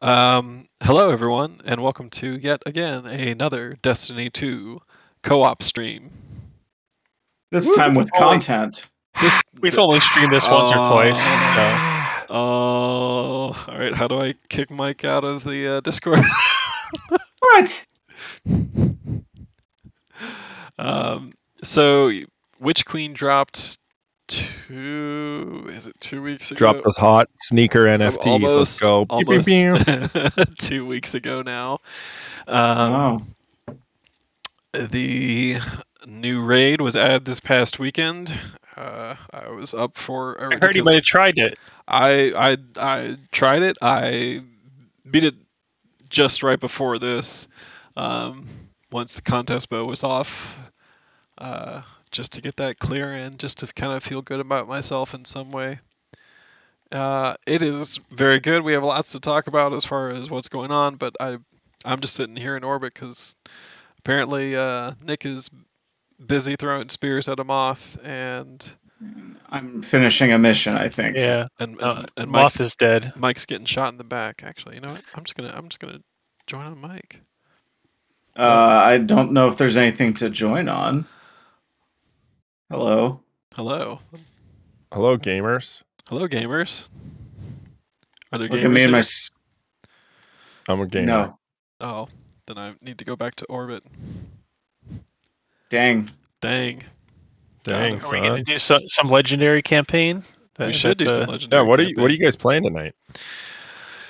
Hello everyone, and welcome to yet again another Destiny 2 co-op stream. This time with content. We've only streamed this once or twice. All right. How do I kick Mike out of the Discord? What? So Witch Queen dropped 2 weeks ago? Dropped us hot sneaker NFTs. Let's go. Almost 2 weeks ago now. The new raid was added this past weekend. I was up for. I heard you might have tried it. I tried it. I beat it just right before this. Once the contest bow was off, just to get that clear and just to kind of feel good about myself in some way. It is very good. We have lots to talk about as far as what's going on, but I'm just sitting here in orbit because apparently Nick is busy throwing spears at a moth, and I'm finishing a mission, I think. Yeah, and moth is dead. Mike's getting shot in the back. Actually, you know what? I'm just gonna join on Mike. I don't know if there's anything to join on. Hello. Hello. Hello, gamers. Hello, gamers. Are there Look gamers at me and here? I'm a gamer. No. Oh, then I need to go back to orbit. Dang. Dang. Dang, Are we son. going to do some legendary campaign? We should do some legendary. Yeah, what are campaign. you guys playing tonight?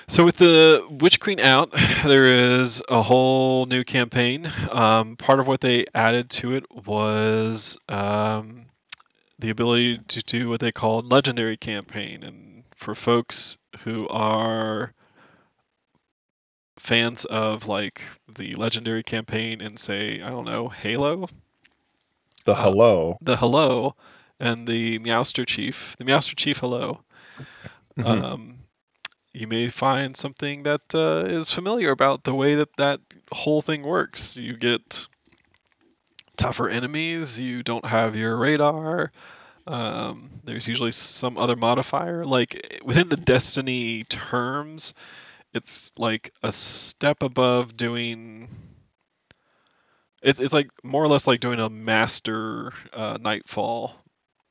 So with the Witch Queen out, there is a whole new campaign. Part of what they added to it was the ability to do what they call legendary campaign. And for folks who are fans of like the legendary campaign in, say, I don't know, Halo, The Hello. the Hello, and the Meowster Chief, Hello. You may find something that is familiar about the way that whole thing works. You get tougher enemies. You don't have your radar. There's usually some other modifier. Like within the Destiny terms, it's like a step above doing. It's like more or less like doing a master Nightfall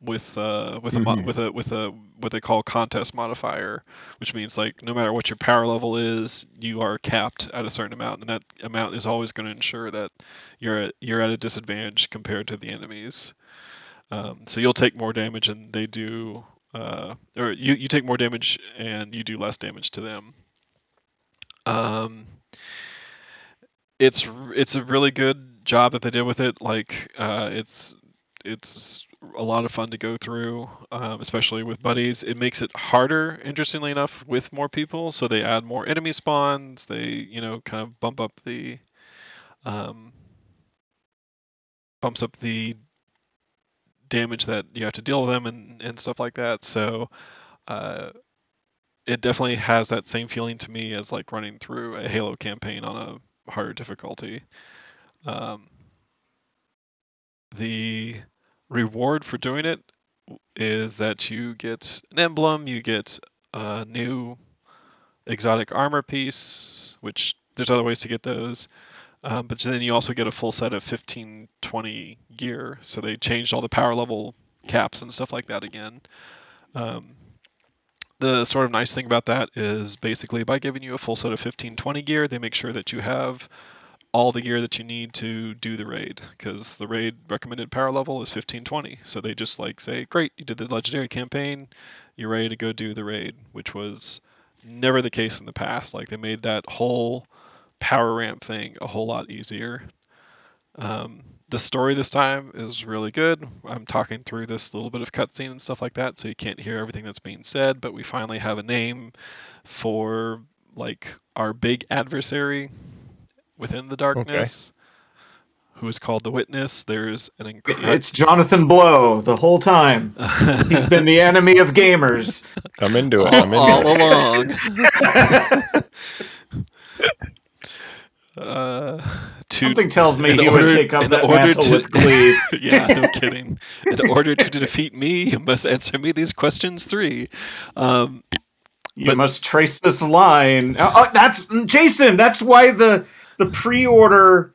with what they call contest modifier, which means like no matter what your power level is, you are capped at a certain amount, and that amount is always going to ensure that you're at a disadvantage compared to the enemies. So you'll take more damage, and they do, or you take more damage and you do less damage to them. It's a really good job that they did with it. Like it's a lot of fun to go through, especially with buddies. It makes it harder, interestingly enough, with more people. So they add more enemy spawns. They, kind of bumps up the damage that you have to deal with them and stuff like that. So it definitely has that same feeling to me as like running through a Halo campaign on a harder difficulty. The reward for doing it is that you get an emblem, you get a new exotic armor piece, which there's other ways to get those, but then you also get a full set of 1520 gear. So they changed all the power level caps and stuff like that again. The sort of nice thing about that is basically by giving you a full set of 1520 gear, they make sure that you have all the gear that you need to do the raid, because the raid recommended power level is 1520. So they just like say, great, you did the legendary campaign, you're ready to go do the raid, which was never the case in the past. Like they made that whole power ramp thing a whole lot easier. The story this time is really good. I'm talking through this little bit of cutscene and stuff like that, so you can't hear everything that's being said, but we finally have a name for like our big adversary within the darkness, who is called the Witness. There's an incredible. It's Jonathan Blow the whole time. He's been the enemy of gamers. I'm into it. All along. Something tells me he would take up that mantle with glee. Yeah, no kidding. In order to defeat me, you must answer me these questions 3. You must trace this line. That's Jason. That's why the pre-order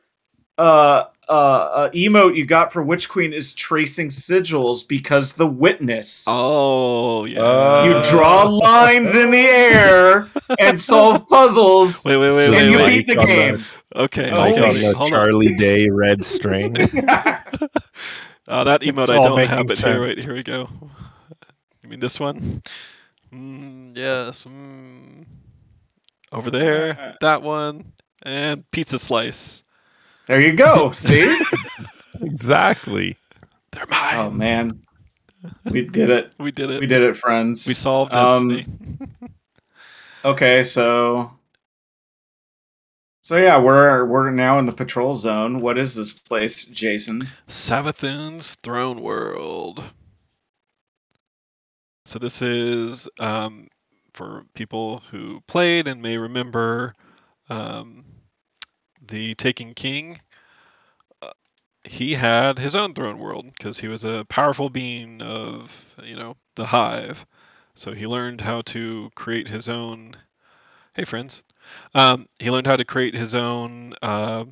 emote you got for Witch Queen is tracing sigils, because the witness. Oh yeah. You draw lines in the air and solve puzzles. Wait, and you beat the game. Okay. Oh, Like holy on shit. the Hold Charlie Day red string. That emote It's I all don't have, making but sense. here we go. You mean this one? Yes. Over there, that one, and pizza slice. There you go. See? Exactly. They're mine. Oh man, we did it. We did it. We did it, friends. We solved destiny. Okay, so yeah, we're now in the patrol zone. What is this place, Jason? Sabathan's Throne World. So this is for people who played and may remember the Taken King. He had his own throne world because he was a powerful being of, the hive. So he learned how to create his own. Hey, friends. He learned how to create his own place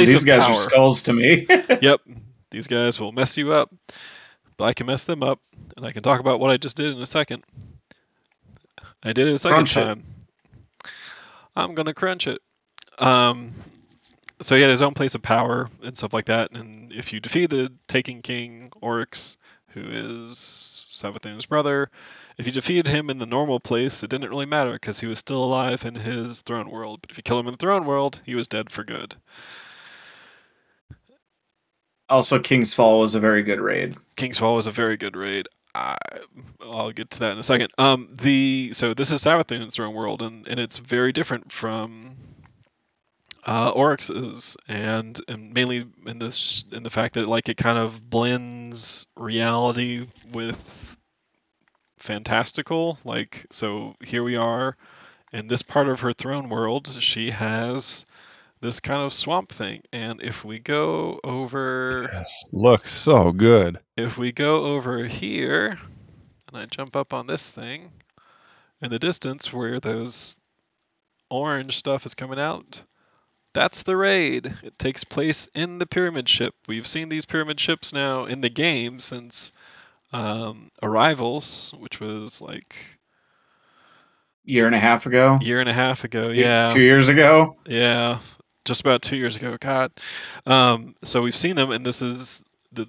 these of guys power. are skulls to me. Yep, these guys will mess you up, but I can mess them up, and I can talk about what I just did in a second. I did it a second Crunch time. I'm gonna crunch it. So he had his own place of power and stuff like that, and if you defeat the Taken King Oryx, who is Sabathan's brother, if you defeated him in the normal place, it didn't really matter because he was still alive in his throne world. But if you kill him in the throne world, he was dead for good. Also, King's Fall was a very good raid. King's Fall was a very good raid. I'll get to that in a second. So this is Sabathan's throne world, and it's very different from Oryx's, and mainly in the fact that it kind of blends reality with fantastical. So here we are in this part of her throne world. She has this kind of swamp thing, and if we go over, Yes, looks so good. if we go over here, and I jump up on this thing, in the distance where those orange stuff is coming out, that's the raid. It takes place in the pyramid ship. We've seen these pyramid ships now in the game since Arrivals, which was Year and a half ago. Yeah. 2 years ago. Yeah, just about 2 years ago. God. So we've seen them, and this is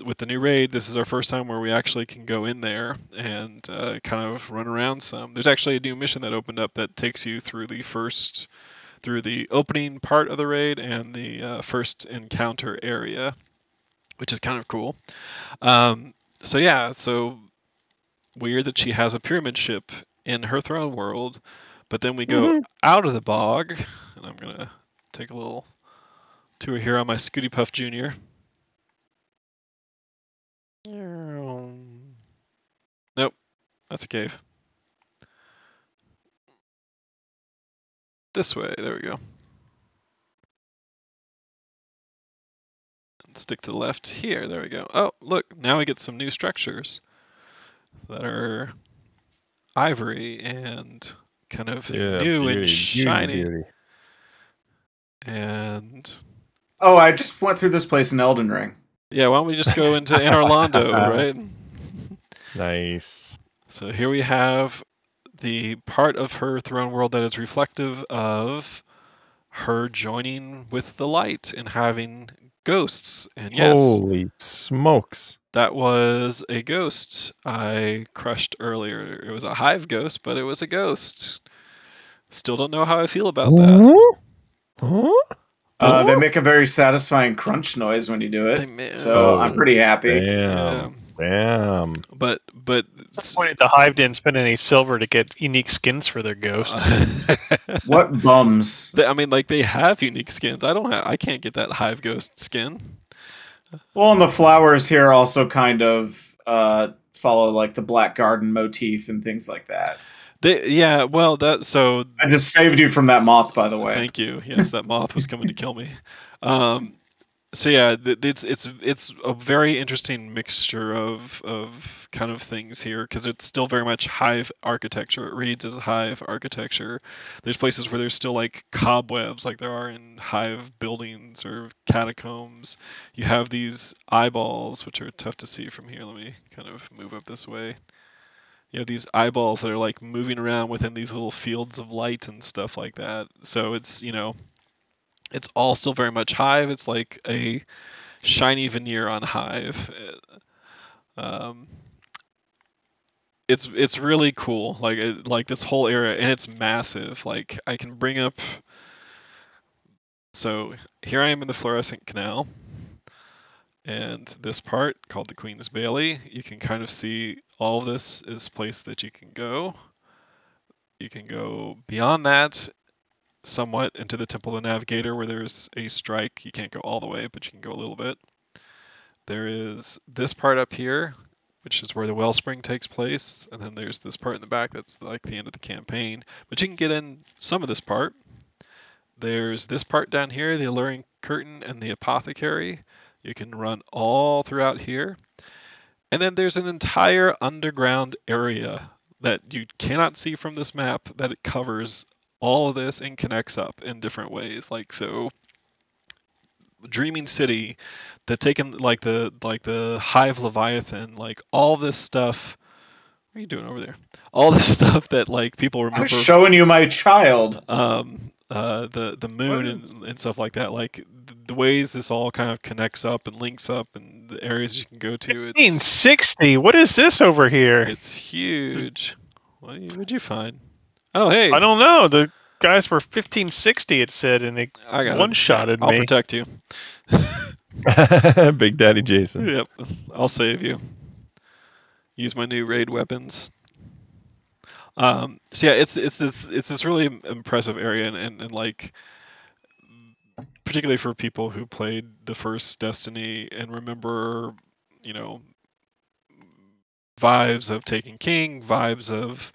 with the new raid. This is our first time where we actually can go in there and kind of run around some. There's actually a new mission that opened up that takes you through the opening part of the raid and the first encounter area, which is kind of cool. So weird that she has a pyramid ship in her throne world, but then we go out of the bog, and I'm gonna take a little tour here on my Scooty Puff Jr. Nope, that's a cave. This way, there we go. And stick to the left here, there we go. Oh, look, now we get some new structures that are ivory and kind of new and shiny. Beauty. And I just went through this place in Elden Ring. yeah, why don't we just go into Anor Londo, right? Nice. So here we have the part of her throne world that is reflective of her joining with the light and having ghosts. And yes, Holy smokes. that was a ghost I crushed earlier. It was a hive ghost, but it was a ghost. Still don't know how I feel about that. Huh? They make a very satisfying crunch noise when you do it. So I'm pretty happy. Damn. But Disappointed the Hive didn't spend any silver to get unique skins for their ghosts. What bums. I mean, they have unique skins. I can't get that hive ghost skin. Well, and the flowers here also kind of follow the Black Garden motif and things like that. I just saved you from that moth, by the way. Thank you. Yes, that moth was coming to kill me. So yeah, it's a very interesting mixture of kind of things here because it's still very much hive architecture. It reads as hive architecture. There's places where there's still like cobwebs, like there are in hive buildings or catacombs. You have these eyeballs, which are tough to see from here. Let me kind of move up this way. You have these eyeballs that are like moving around within these little fields of light and stuff like that. So it's it's all still very much hive. It's like a shiny veneer on hive. Um, it's really cool. Like this whole area, and it's massive. Like I can bring up. So here I am in the fluorescent canal, and this part called the Queen's Bailey. You can kind of see all of this is a place that you can go. You can go beyond that somewhat into the Temple of the Navigator where there's a strike. You can't go all the way, but you can go a little bit. There is this part up here, which is where the wellspring takes place, and then there's this part in the back that's like the end of the campaign. But you can get in some of this part. There's this part down here, the Alluring Curtain and the Apothecary. You can run all throughout here. And then there's an entire underground area that you cannot see from this map that it covers all of this and connects up in different ways. Like so Dreaming City, the taken like the Hive Leviathan, like all this stuff. What are you doing over there? All this stuff that like people remember. I'm showing you my child. The moon and stuff like that. Like the ways this all kind of connects up and links up, and the areas you can go to. 1560. What is this over here? It's huge. What'd you find? Oh hey. I don't know. The guys were 1560. It said, and they one-shotted me. I'll protect you. Big Daddy Jason. Yep, I'll save you. Use my new raid weapons. So yeah, it's this really impressive area, and like particularly for people who played the first Destiny and remember, vibes of Taken King, vibes of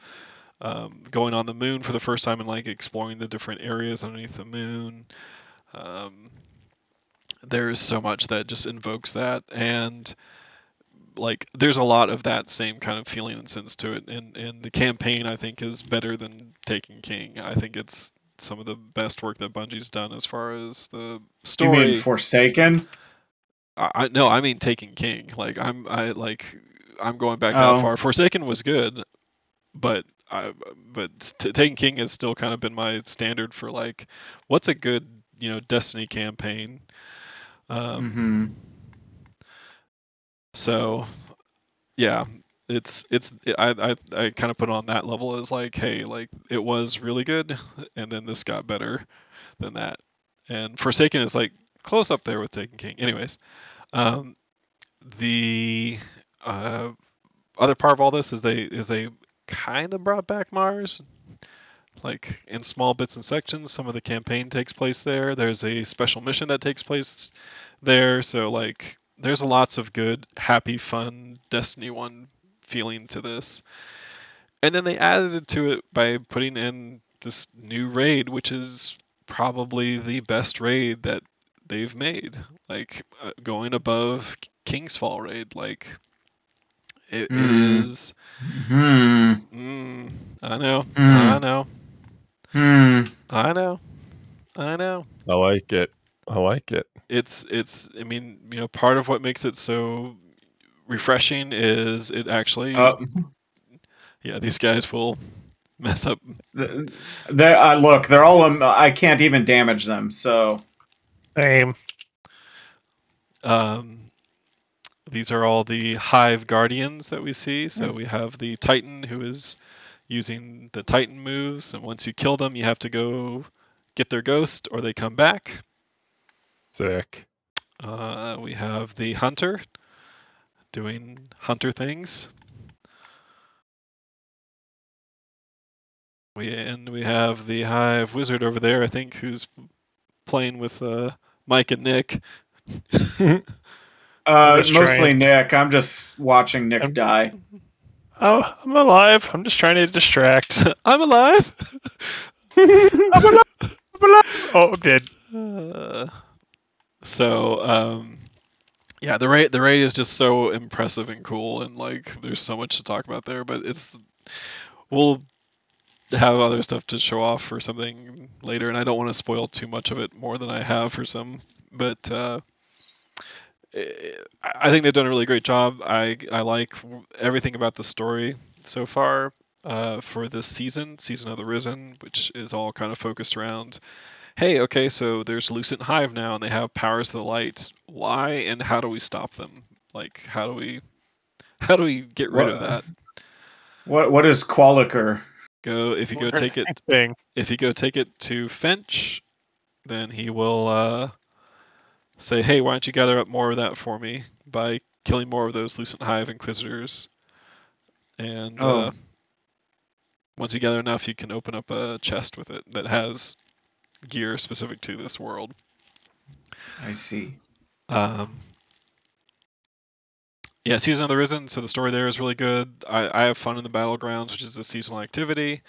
going on the moon for the first time and like exploring the different areas underneath the moon. There's so much that just invokes that, and like there's a lot of that same kind of feeling and sense to it, and the campaign I think is better than Taken King. I think it's some of the best work that Bungie's done as far as the story. You mean Forsaken? No, I mean Taken King. Like I'm going back that far. Forsaken was good, but Taken King has still kind of been my standard for like what's a good Destiny campaign. So yeah, I kind of put it on that level as like, hey, like it was really good, and then this got better than that. And Forsaken is like close up there with Taken King. Anyways, the other part of all this is they kind of brought back Mars, like in small bits and sections. Some of the campaign takes place there. There's a special mission that takes place there. So like there's lots of good, happy, fun Destiny 1 feeling to this. And then they added to it by putting in this new raid, which is probably the best raid that they've made. Like going above King's Fall raid. Like it is. I know. I know. I know. I know. I like it. I like it. It's I mean, part of what makes it so refreshing is it actually yeah, these guys will mess up. Look, they're all I can't even damage them, so same. These are all the Hive Guardians that we see. So we have the Titan who is using the Titan moves, and once you kill them, you have to go get their ghost or they come back. Sick. We have the Hunter doing Hunter things. We have the Hive Wizard over there, I think, who's playing with Mike and Nick. Mostly Nick. I'm just watching Nick die. Oh, I'm alive. I'm just trying to distract. I'm alive. I'm alive. I'm alive. Oh, I'm dead. So yeah, the raid is just so impressive and cool, and like there's so much to talk about there. But we'll have other stuff to show off for something later, and I don't want to spoil too much of it more than I have for some. But I think they've done a really great job. I like everything about the story so far for this season of the Risen, which is all kind of focused around, hey, okay, so there's Lucent Hive now, and they have powers of the light. Why and how do we stop them? Like, how do we get rid of that? What is Qualiker? If you go take it to Finch, then he will say, hey, why don't you gather up more of that for me by killing more of those Lucent Hive Inquisitors? And once you gather enough, you can open up a chest with it that has gear specific to this world. I see. Yeah, Season of the Risen, so the story there is really good. I have fun in the Battlegrounds, which is the seasonal activity.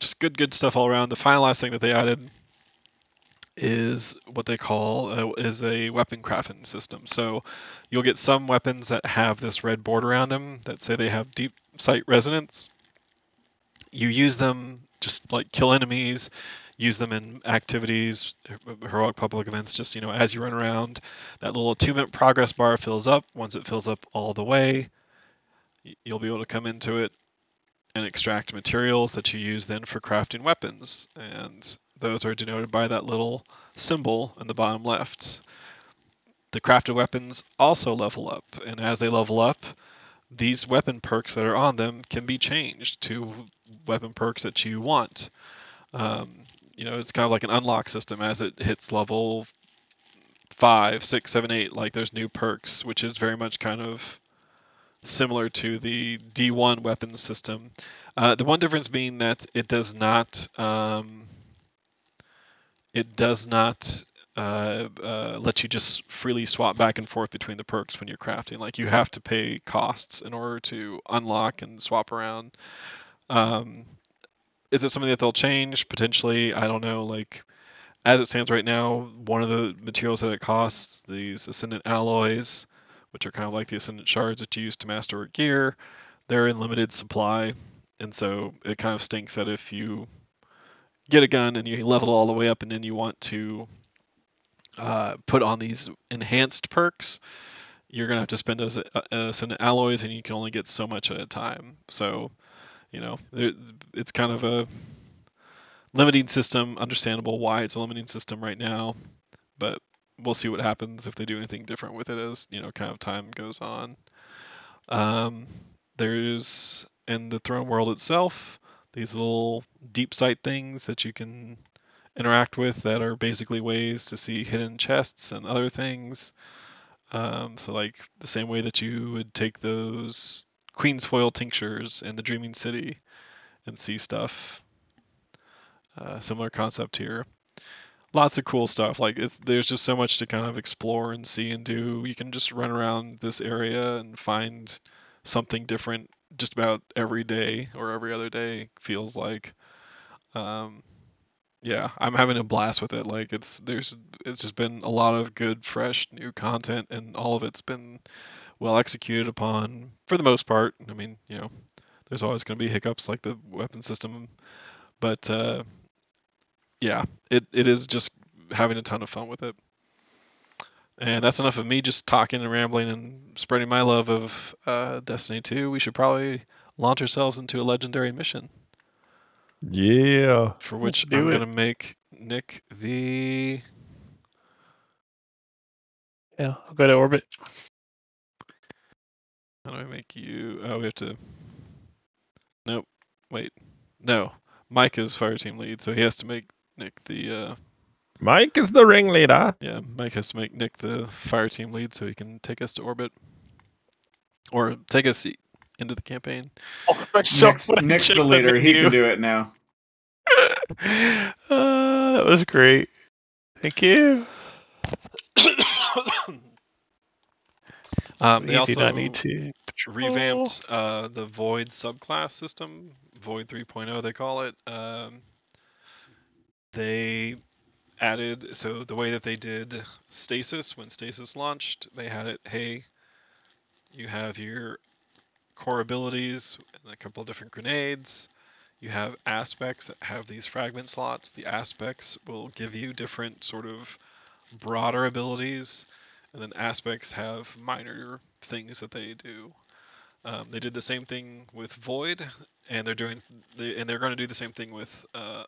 Just good stuff all around. The final last thing that they added is what they call is a weapon crafting system. So you'll get some weapons that have this red border around them that say they have deep sight resonance. You use them just like kill enemies, use them in activities, heroic public events, just as you run around, that little 2-minute progress bar fills up. Once it fills up all the way, you'll be able to come into it and extract materials that you use then for crafting weapons, and those are denoted by that little symbol in the bottom left. The crafted weapons also level up, and as they level up, these weapon perks that are on them can be changed to weapon perks that you want. It's kind of like an unlock system. As it hits level 5, 6, 7, 8, like there's new perks, which is very much kind of similar to the D1 weapons system. The one difference being that it does not let you just freely swap back and forth between the perks when you're crafting. Like you have to pay costs in order to unlock and swap around. Is it something that they'll change? Potentially, I don't know. Like as it stands right now, one of the materials that it costs, these Ascendant alloys, which are kind of like the Ascendant shards that you use to master gear, they're in limited supply, and so it kind of stinks that if you get a gun and you level all the way up and then you want to put on these enhanced perks, you're going to have to spend those Ascendant alloys, and you can only get so much at a time. So, it's kind of a limiting system. Understandable why it's a limiting system right now, but we'll see what happens if they do anything different with it as kind of time goes on. There's in the throne world itself these little deep sight things that you can interact with that are basically ways to see hidden chests and other things. So like the same way that you would take those Queen's Foil tinctures in the Dreaming City and see stuff. Similar concept here. Lots of cool stuff. Like there's just so much to kind of explore and see and do. You can just run around this area and find something different just about every day or every other day, feels like. Yeah, I'm having a blast with it. Like it's just been a lot of good, fresh, new content, and all of it's been well executed upon for the most part. I mean, there's always going to be hiccups like the weapon system, but yeah, it is just having a ton of fun with it. And that's enough of me just talking and rambling and spreading my love of Destiny 2. We should probably launch ourselves into a legendary mission. Yeah. For which I'm going to make Nick the... Yeah, I'll go to orbit. How do I make you... Oh, we have to... Nope. Wait. No. Mike is fire team lead, so he has to make Nick the... Mike is the ringleader. Yeah, Mike has to make Nick the fire team lead so he can take us to orbit. Or take us into the campaign. Oh, Nick's the leader. He can do it now. That was great. Thank you. They also do not need to revamped the Void subclass system, Void 3.0 they call it. They added, so the way that they did Stasis, when Stasis launched, they had it, hey, you have your core abilities and a couple of different grenades. You have aspects that have these fragment slots. The aspects will give you different sort of broader abilities, and then aspects have minor things that they do. They did the same thing with Void, and they're going to do the same thing with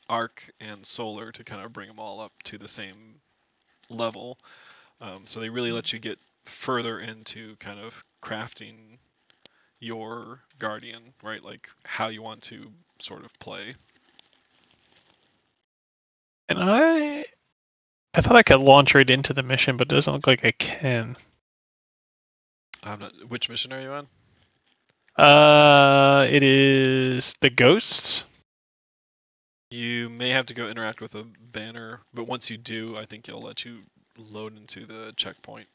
Arc and Solar to kind of bring them all up to the same level. So they really let you get further into kind of crafting your Guardian, right? Like how you want to sort of play. And I thought I could launch right into the mission, but it doesn't look like I can. I'm not. Which mission are you on? It is the Ghosts. You may have to go interact with a banner, but once you do, I think it'll let you load into the checkpoint.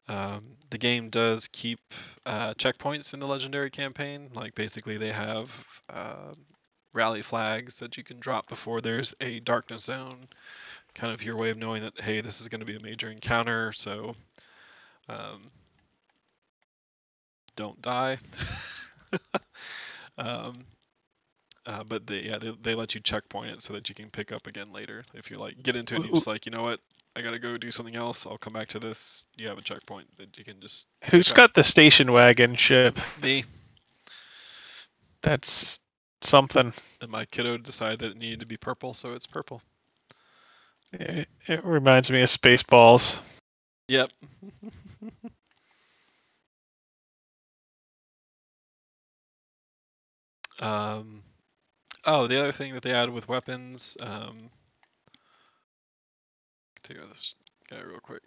The game does keep checkpoints in the Legendary campaign. Like basically they have rally flags that you can drop before there's a darkness zone. Kind of your way of knowing that, hey, this is going to be a major encounter, so don't die. But they let you checkpoint it so that you can pick up again later. If you like get into it and you're just like, you know what, I gotta go do something else, I'll come back to this. You have a checkpoint that you can just. Who's got the station wagon ship? Me. That's something. And my kiddo decided that it needed to be purple, so it's purple. It reminds me of Spaceballs. Yep. Oh, the other thing that they added with weapons. Take out this guy real quick.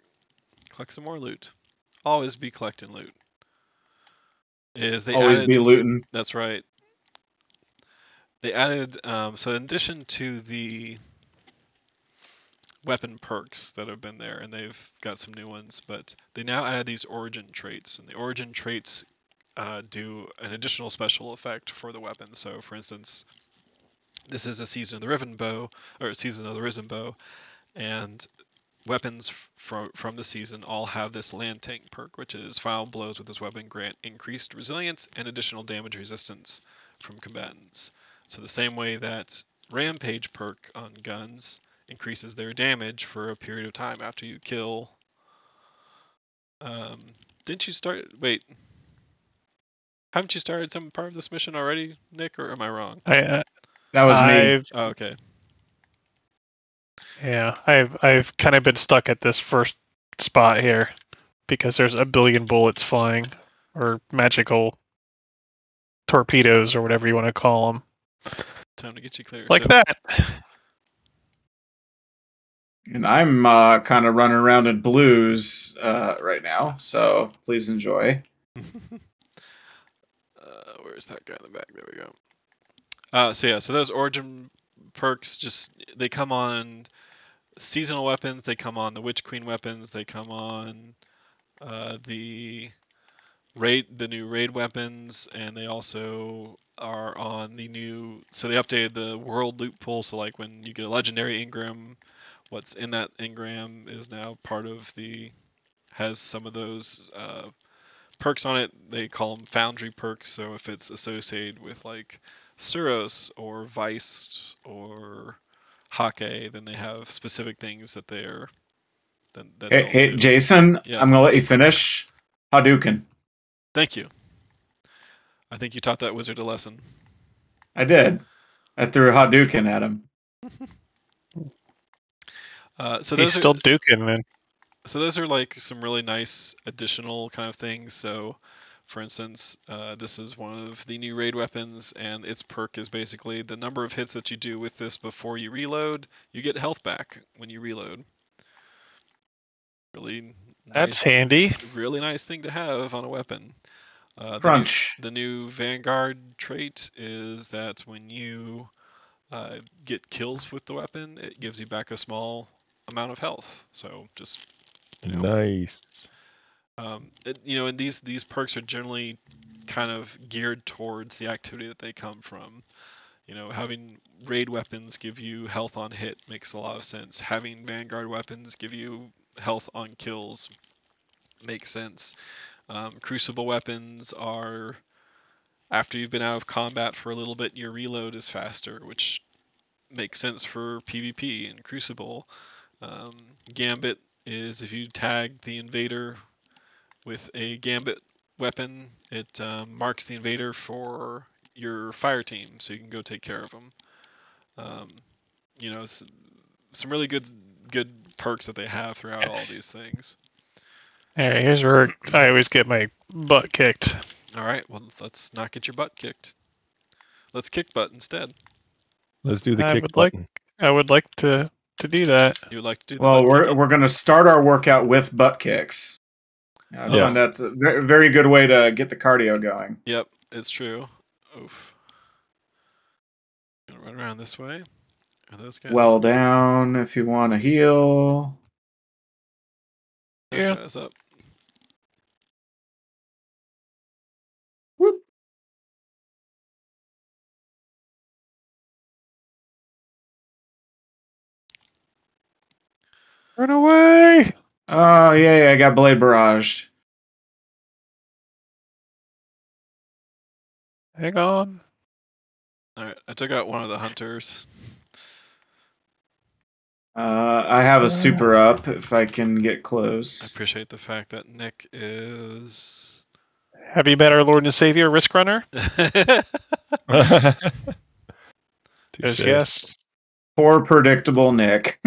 Collect some more loot. Always be collecting loot. Always be looting. That's right. They added, so in addition to the weapon perks that have been there, and they've got some new ones, but they now added these origin traits, and the origin traits do an additional special effect for the weapon. So, for instance, this is a Season of the Riven Bow, or a Season of the Risen Bow, and weapons from the season all have this land tank perk, which is final blows with this weapon grant increased resilience and additional damage resistance from combatants. So the same way that rampage perk on guns increases their damage for a period of time after you kill. Didn't you start? Wait. Haven't you started some part of this mission already, Nick, or am I wrong? That was me. Oh, okay. Yeah, I've kind of been stuck at this first spot here because there's a billion bullets flying, or magical torpedoes, or whatever you want to call them. Time to get you clear. Like that. And I'm kind of running around in blues right now, so please enjoy. Where's that guy in the back? There we go. So those origin perks they come on seasonal weapons, they come on the Witch Queen weapons, they come on the new raid weapons, and they also are on the new. So they updated the world loot pool. So like when you get a legendary engram, what's in that engram is now part of has some of those perks on it. They call them foundry perks. So if it's associated with like Suros or Vice or Hake, then they have specific things that they're. Hey, Jason, yeah. I'm gonna let you finish Hadouken. Thank you. I think you taught that wizard a lesson. I did. I threw a Hadouken at him. So he's still duking, man. So those are like some really nice additional kind of things. So, for instance, this is one of the new raid weapons, and its perk is basically the number of hits that you do with this before you reload, you get health back when you reload. Really That's handy. Really nice thing to have on a weapon. Crunch. The new Vanguard trait is that when you get kills with the weapon, it gives you back a small amount of health. So just nice. And these perks are generally kind of geared towards the activity that they come from. Having raid weapons give you health on hit makes a lot of sense. Having Vanguard weapons give you health on kills makes sense. Crucible weapons are, after you've been out of combat for a little bit, your reload is faster, which makes sense for PvP and Crucible. Gambit is if you tag the invader with a Gambit weapon, it marks the invader for your fire team, so you can go take care of them. Some really good perks that they have throughout all these things. All right, here's where I always get my butt kicked. All right, well, let's not get your butt kicked. Let's kick butt instead. Let's do the I kick would like- button. I would like to do that. You would like to do the Well, butt kicking? we're going to start our workout with butt kicks. I Yes. find that's a very good way to get the cardio going. Yep, it's true. Oof. Gonna run around this way. Are those guys Well up? down if you want to heal. That Yeah. guy's up. Whoop. Run away! Oh, yeah, I got blade barraged. Hang on. Alright, I took out one of the hunters. I have a super up if I can get I close. appreciate the fact that Nick is... Have you met our Lord and Savior, Risk Runner? There's Touche. yes. Poor predictable Nick.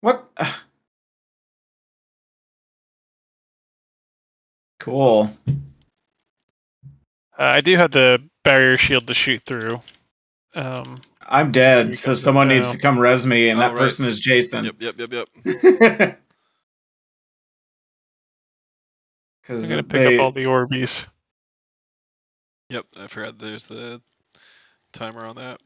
What? Cool. I do have the barrier shield to shoot through. I'm You dead, so guys someone know. needs to come res me, and Oh, that right. person is Jason. Yep. I'm Because gonna pick up all the Orbeez. Yep, I forgot there's the timer on that.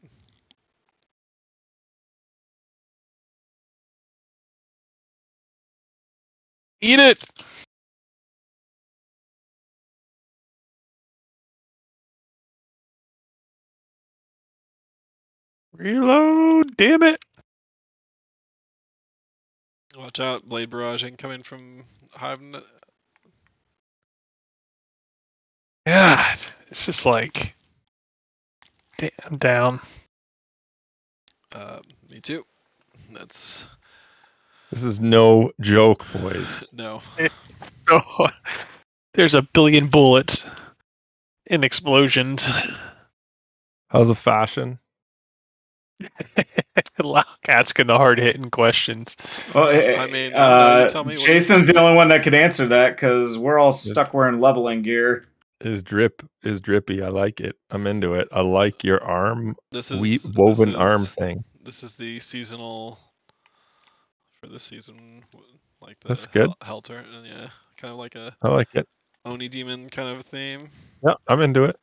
Eat it! Reload! Damn it! Watch out, blade barrage incoming from Hive. God, it's just like, I'm down. Me too. That's This is no joke, boys. no. Oh, there's a billion bullets in explosions. How's the fashion? Asking the hard hitting questions. Well, I mean, I don't know, you tell me what Jason's the only one that could answer that because we're all stuck wearing leveling gear. His drip is drippy. I like it. I'm into it. I like your arm, This is woven arm thing. This is the seasonal for this season, like the That's good. Helter, and yeah, kind of like a I like it. Oni demon kind of theme. Yeah, I'm into it.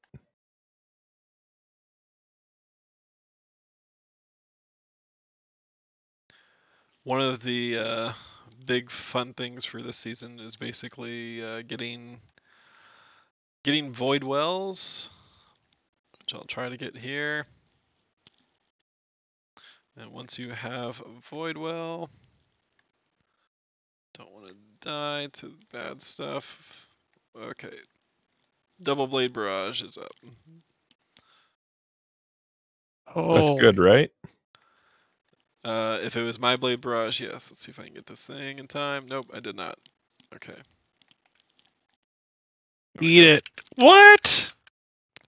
One of the big fun things for this season is basically getting void wells, which I'll try to get here. And once you have a void well, don't want to die to bad stuff. Okay, double blade barrage is up. Oh, That's good, right? If it was my blade barrage, yes. Let's see if I can get this thing in time. Nope, I did not. Okay. There we Eat go. it. What?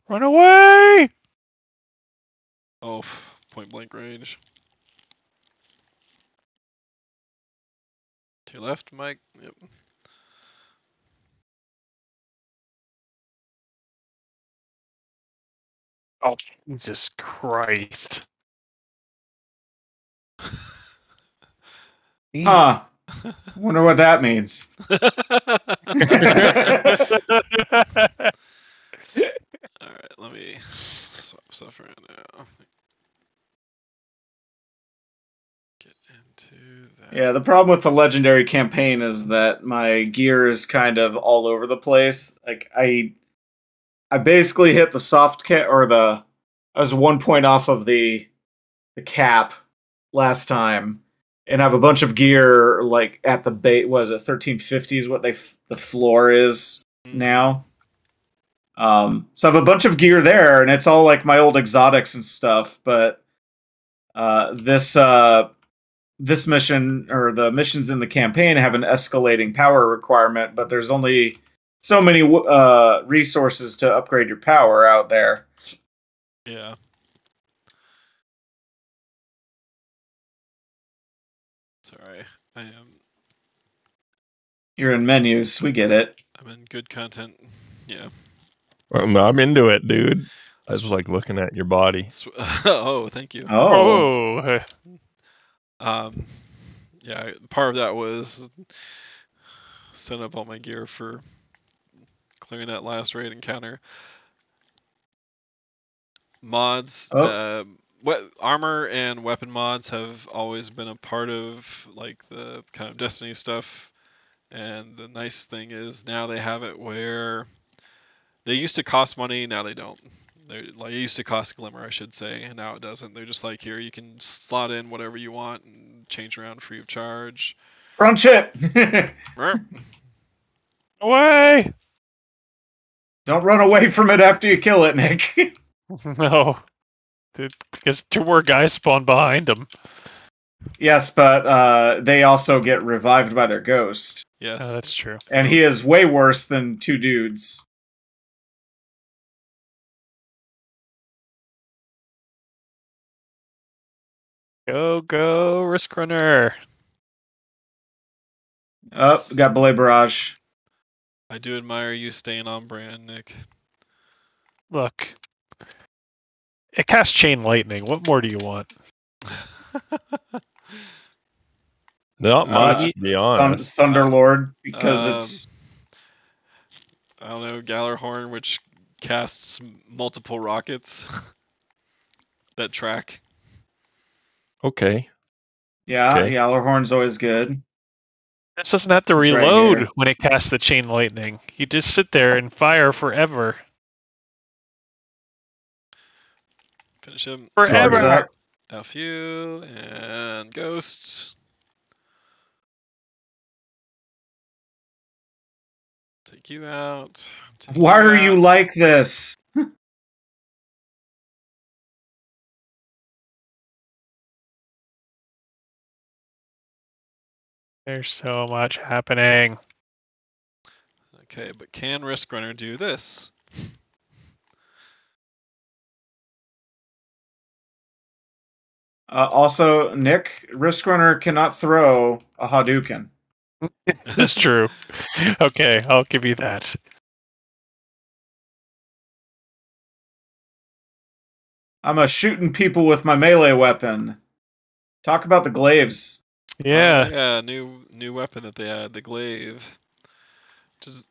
Run away! Oh, point blank range. To your left, Mike. Yep. Oh, Jesus Christ. Eat Huh. Wonder what that means. Alright, let me swap stuff around now. Get into that. Yeah, the problem with the legendary campaign is that my gear is kind of all over the place. Like I I basically hit the soft cap, or I was 1 point off of the cap last time, and I have a bunch of gear like at the bait. Was it 1350 is what the floor is now? So I have a bunch of gear there, and it's all like my old exotics and stuff. But this mission, or the missions in the campaign, have an escalating power requirement, but there's only so many resources to upgrade your power out there. Yeah. Sorry, You're in menus. We get it. I'm in good content. Yeah. I'm into it, dude. I was like looking at your body. Oh, thank you. Oh. Yeah, part of that was setting up all my gear for clearing that last raid encounter. Mods, armor and weapon mods have always been a part of like the kind of Destiny stuff. And the nice thing is now they have it where they used to cost money, now they don't. They're like, it used to cost Glimmer, I should say, and now it doesn't. They're just like, here, you can slot in whatever you want and change around free of charge. Crunch it! Away! Don't run away from it after you kill it, Nick. No. Because 2 more guys spawn behind them. Yes, but they also get revived by their ghost. Yes. Oh, that's true. And he is way worse than 2 dudes. Go, Risk Runner. Oh, got Belay Barrage. I do admire you staying on brand, Nick. Look. It casts Chain Lightning. What more do you want? Not much, to be honest. Thunderlord, because it's... I don't know, Gallarhorn, which casts multiple rockets that track. Okay. Yeah, Okay. Gallarhorn's always good. It doesn't have to It's right reload here. when it casts the Chain Lightning. You just sit there and fire forever. Finish him. Forever! F you and Ghost. Take you out. Why are you like this? There's so much happening. Okay, but can Risk Runner do this? Also, Nick, Risk Runner cannot throw a Hadouken. That's true. Okay, I'll give you that. I'm shooting people with my melee weapon. Talk about the glaives. Yeah. Yeah, new weapon that they add, the glaive. Just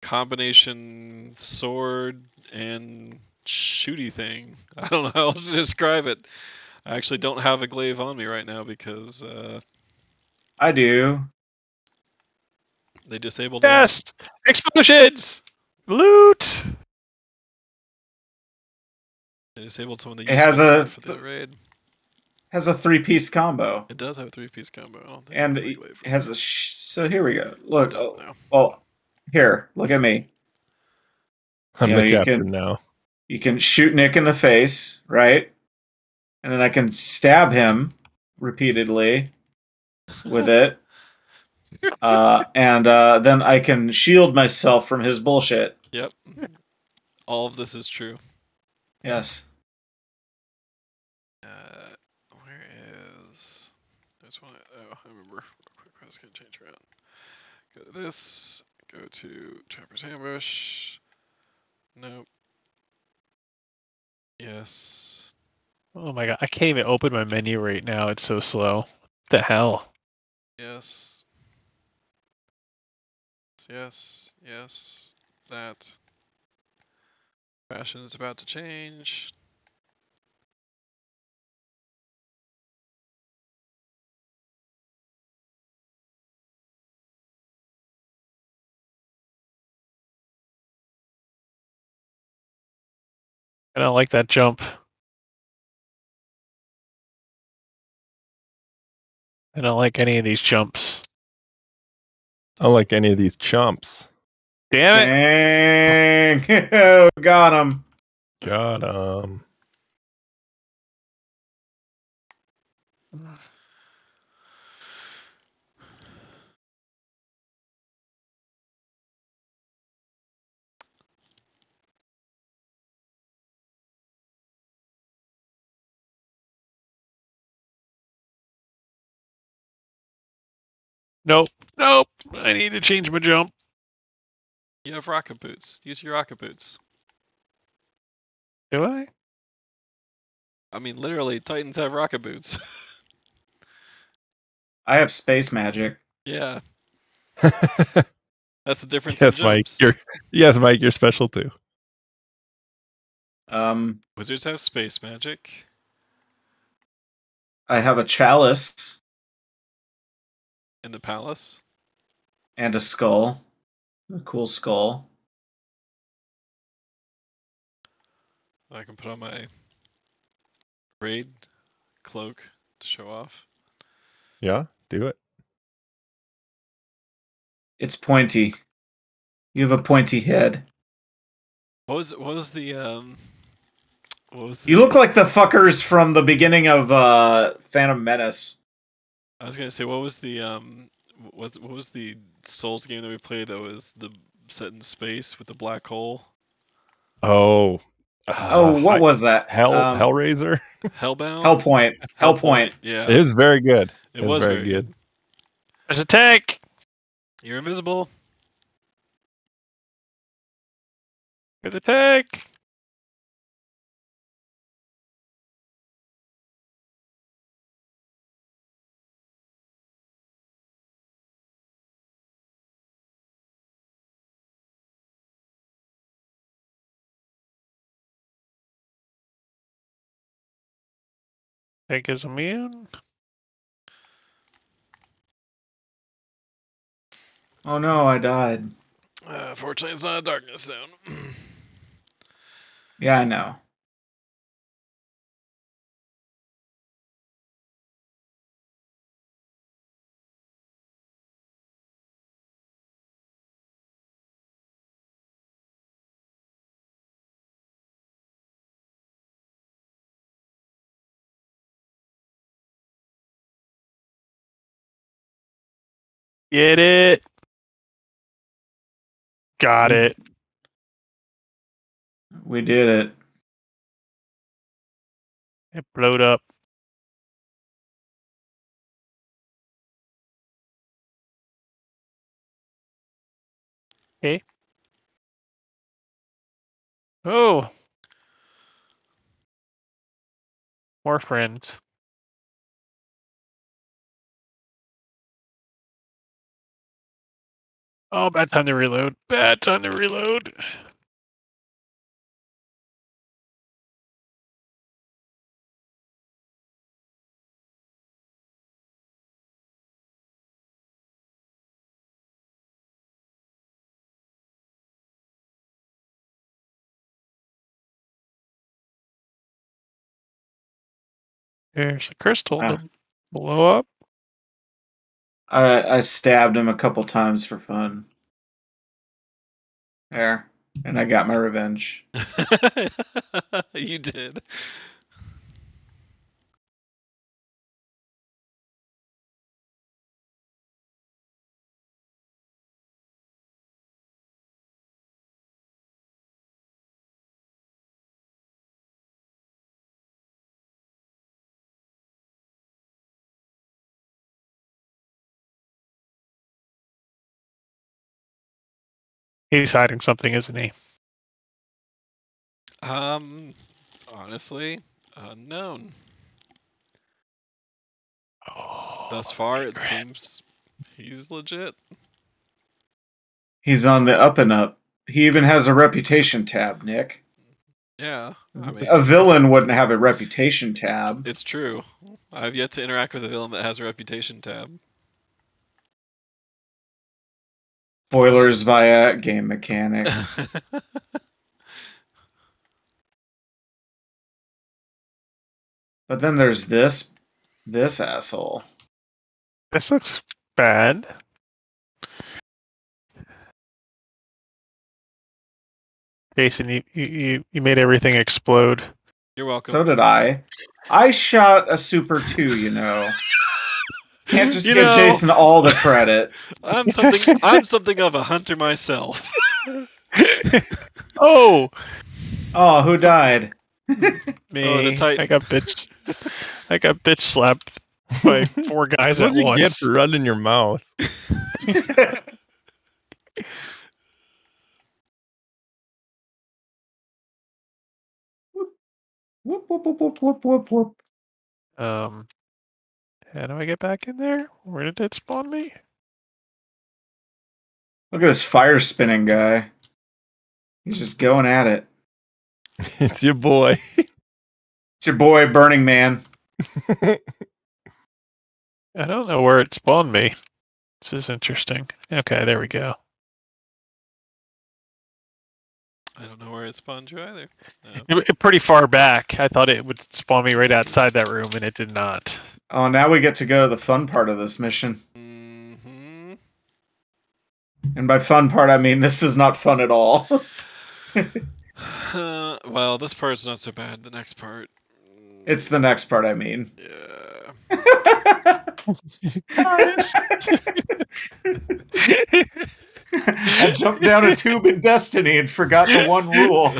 combination sword and shooty thing. I don't know how else to describe it. I actually don't have a glaive on me right now because I do. they disabled Yes! Explosions! Loot! They disabled some of the It has useful a stuff for the raid. Has a 3-piece combo. It does have a 3-piece combo. I don't think And I have a it glaive for has that. so here we go. Look. Don't know. Oh, here. Look at me. I'm You know, the you captain can- now. You can shoot Nick in the face, right? And then I can stab him repeatedly with it. And then I can shield myself from his bullshit. Yep. All of this is true. Yes. Where is... There's one... Oh, I remember. Real quick, I was going to change around. Go to this. Go to Trapper's Ambush. Nope. Yes. Oh my god, I can't even open my menu right now. It's so slow. What the hell? Yes. Yes. Yes. That. Fashion is about to change. I don't like that jump. I don't like any of these jumps. I don't like any of these chumps. Damn it! Dang! Got him. Got Nope. Nope. I need to change my jump. You have rocket boots. Use your rocket boots. Do I? I mean, literally, Titans have rocket boots. I have space magic. Yeah, 'em. that's the difference in Yes, Mike. jumps. Mike. You're special too. Wizards have space magic. I have a chalice In the palace. and a skull. A cool skull. I can put on my raid cloak to show off. Yeah, do it. It's pointy. You have a pointy head. What was the You look like the fuckers from the beginning of Phantom Menace. I was gonna say, what was the what was the Souls game that we played that was the set in space with the black hole? Oh. What was that? Hellraiser? Hellbound? Hellpoint. Hellpoint. Yeah. It was very good. It was very good. There's a tank. You're invisible. You're the tank. Tank is immune. Oh no, I died. Fortunately, it's not a darkness zone. Yeah, I know. Get it. Got it. We did it. It blowed up. Okay. Oh. More friends. Oh, bad time to reload. Bad time to reload. There's a crystal to blow up. I stabbed him a couple times for fun. There. And I got my revenge. You did. He's hiding something, isn't he? Honestly, unknown. Oh, Thus far, it seems he's legit. He's on the up and up. He even has a reputation tab, Nick. Yeah, I mean, A villain wouldn't have a reputation tab. it's true. I've yet to interact with a villain that has a reputation tab. Spoilers via game mechanics. But then there's this asshole. This looks bad. Jason, you made everything explode. You're welcome. So did I. I shot a Super 2, you know. Can't just You give know- Jason all the credit. I'm something of a hunter myself. Oh, Oh, who died? me! Oh, the Titan. I got bitch slapped by 4 guys What at did you get once. for running your mouth? Whoop, whoop, whoop, whoop, whoop, whoop, whoop. How do I get back in there? Where did it spawn me? Look at this fire spinning guy. He's just going at it. It's your boy. It's your boy, Burning Man. I don't know where it spawned me. This is interesting. Okay, there we go. I don't know where it spawned you either. Pretty far back. I thought it would spawn me right outside that room, and it did not. Oh, now we get to go to the fun part of this mission. Mm-hmm. And by fun part, I mean this is not fun at all. Well, this part's not so bad. The next part. It's the next part, I mean. Yeah. Guys. I jumped down a tube in Destiny and forgot the one rule.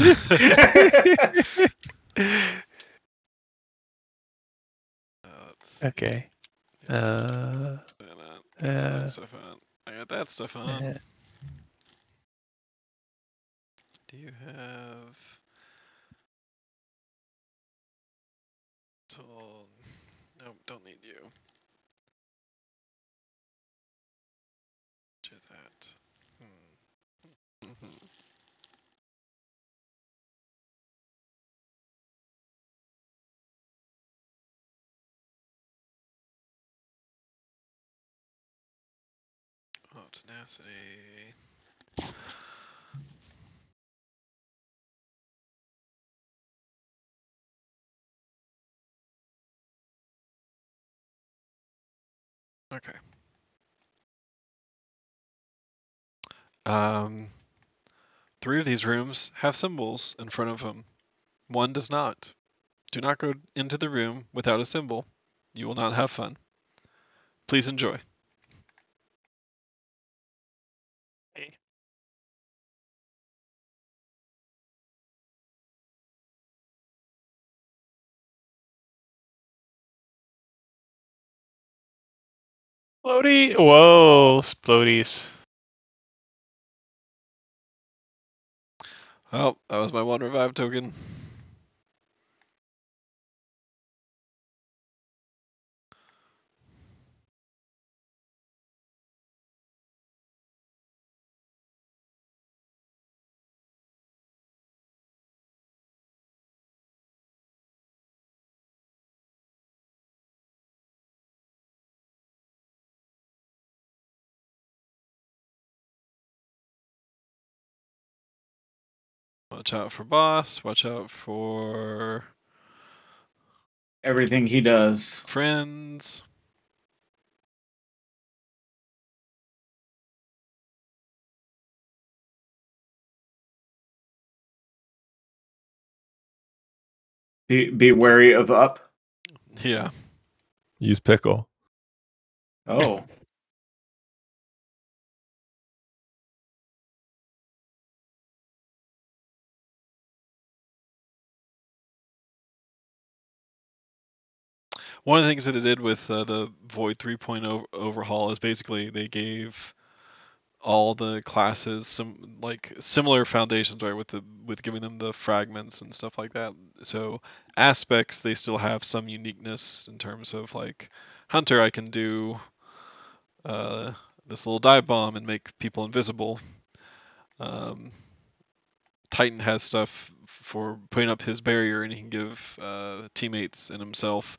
Okay. I got that stuff on. I got that stuff on. Do you have tool? Nope, don't need you. Do that. Mm-hmm. Oh, tenacity. Okay. Three of these rooms have symbols in front of them. One does not. Do not go into the room without a symbol. You will not have fun. Please enjoy. Splody. Whoa, Splodies. Oh, that was my one revive token. Watch out for boss. Watch out for Everything he does. friends. Be wary of up. Yeah. Use pickle. Oh. One of the things that they did with the Void 3.0 overhaul is basically they gave all the classes some like similar foundations, right? With giving them the fragments and stuff like that. So aspects they still have some uniqueness in terms of like Hunter, I can do this little dive bomb and make people invisible. Titan has stuff for putting up his barrier, and he can give teammates and himself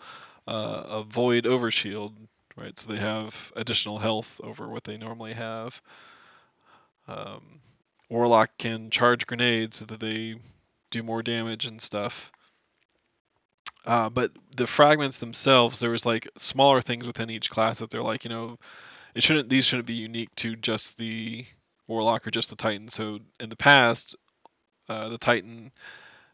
a void overshield, right? So they have additional health over what they normally have. Warlock can charge grenades so that they do more damage and stuff. But the fragments themselves, there was like smaller things within each class that they're like, these shouldn't be unique to just the Warlock or just the Titan. So in the past, the Titan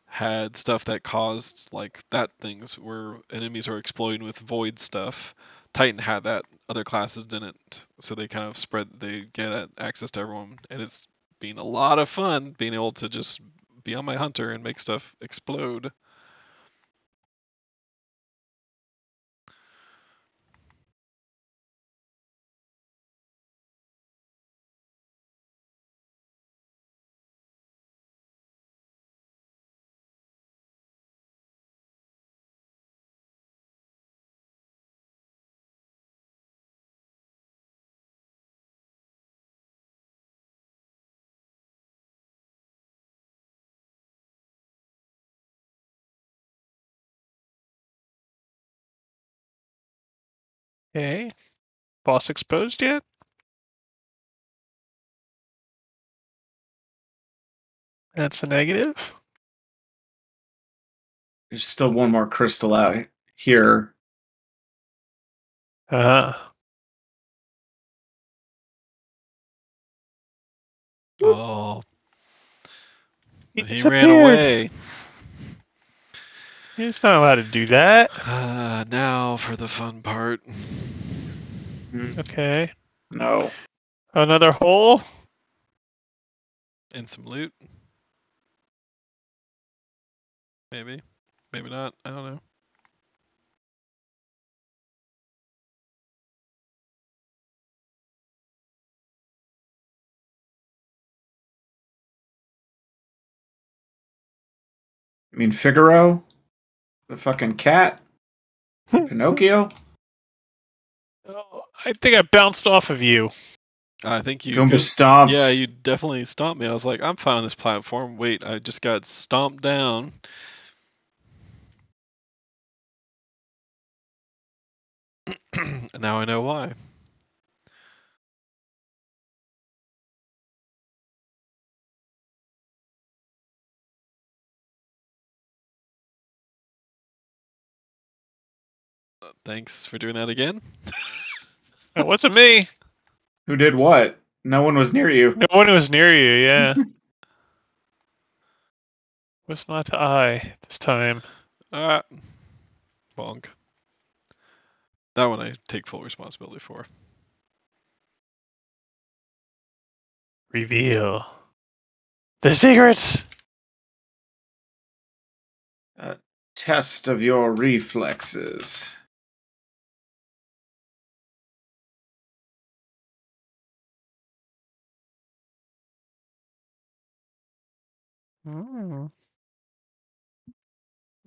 had stuff that caused like that things where enemies are exploiting with void stuff. Titan had that, other classes didn't. So they kind of they get access to everyone, and it's been a lot of fun being able to just be on my hunter and make stuff explode. Okay. Boss exposed yet? That's a negative. There's still one more crystal out here. Uh-huh. Oh, He he ran disappeared. away. He's not allowed to do that. Now for the fun part. Okay. No. Another hole? And some loot. Maybe. Maybe not. I don't know. I mean, Figaro? The fucking cat? Pinocchio? Oh, I think I bounced off of you. I think you Goomba could. stomped. Yeah, you definitely stomped me. I was like, I'm fine on this platform. Wait, I just got stomped down. And now I know why. Thanks for doing that again. It wasn't me. Who did what? No one was near you. No one was near you, yeah. Was not I this time. Ah, bonk. That one I take full responsibility for. Reveal the secrets. Test of your reflexes. Mm.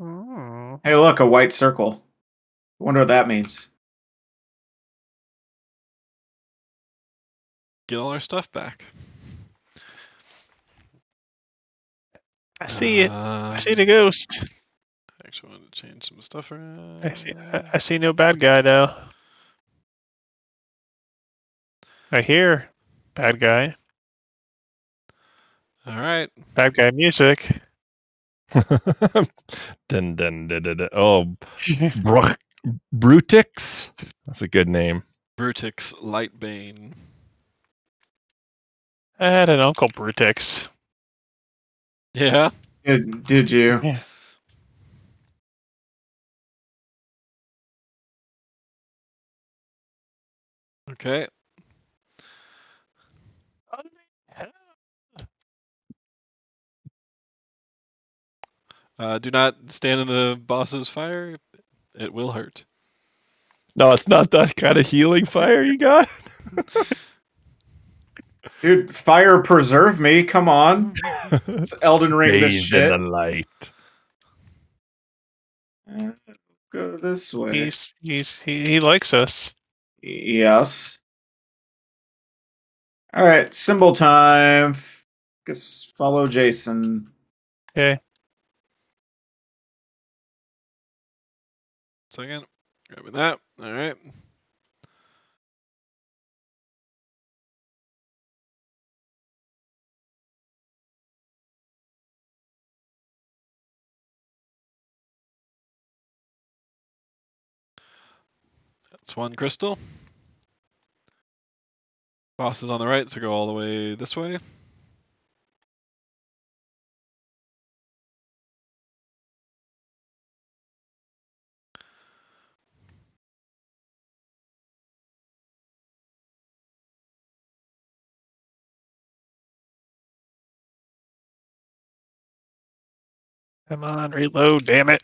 Mm. Hey, look, a white circle. I wonder what that means. Get all our stuff back. I see it. I see the ghost. Actually, I wanted to change some stuff around. I see no bad guy though. I hear bad guy. All right. Bad guy music. dun, dun, dun, dun, dun. Oh, Brutix. That's a good name. Brutix Lightbane. I had an Uncle Brutix. Yeah. Did you? Yeah. Okay. Do not stand in the boss's fire. It will hurt. No, it's not that kind of healing fire you got. Dude, fire preserve me. Come on. It's Elden Ring this Bathe in shit. the light. Go this way. He likes us. Yes. Alright, symbol time. Guess follow Jason. Okay. Second. Grabbing that. All right. That's one crystal. Boss is on the right, so go all the way this way. Come on, reload, damn it.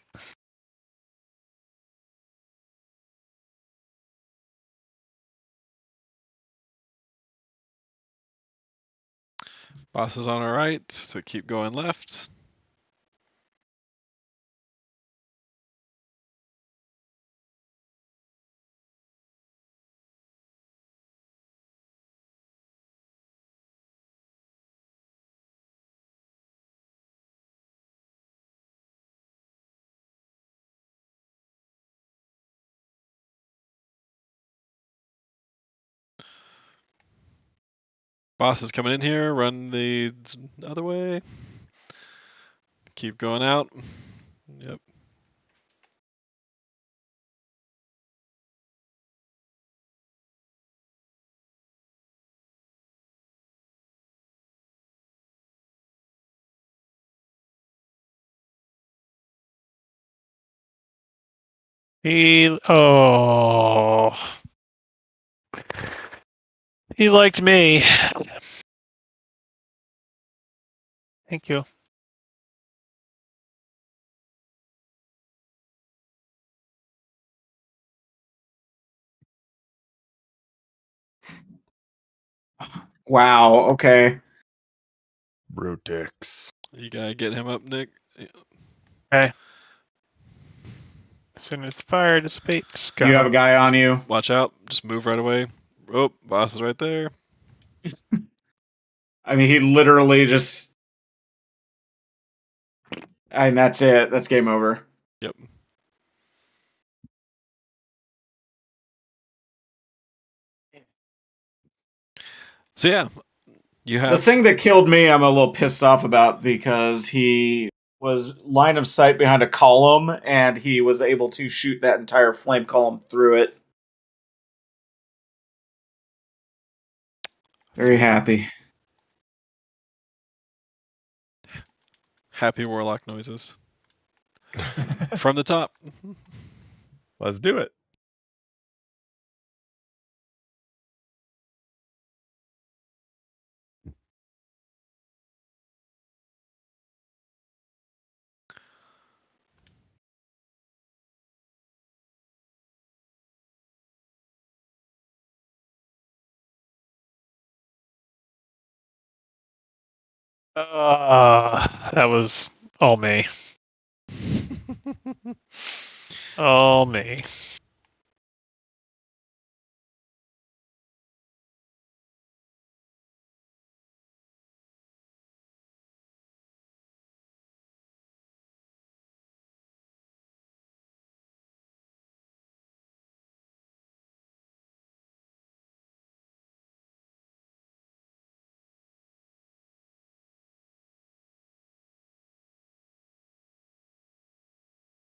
Boss is on our right, so keep going left. Boss is coming in here, run the other way. Keep going out. Yep. He liked me. Thank you. Wow. Okay. Brutix. You gotta get him up, Nick. Okay. As soon as the fire dissipates, You have a go. guy on you. Watch out. Just move right away. Oh, boss is right there. I mean, he literally just. And that's it. That's game over. Yep. So yeah, you have The thing that killed me, I'm a little pissed off about because he was line of sight behind a column and he was able to shoot that entire flame column through it. Very happy. happy warlock noises from the top. Let's do it. That was all me. All me.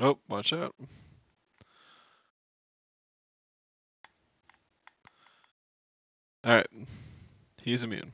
Oh, watch out. Alright. He's immune.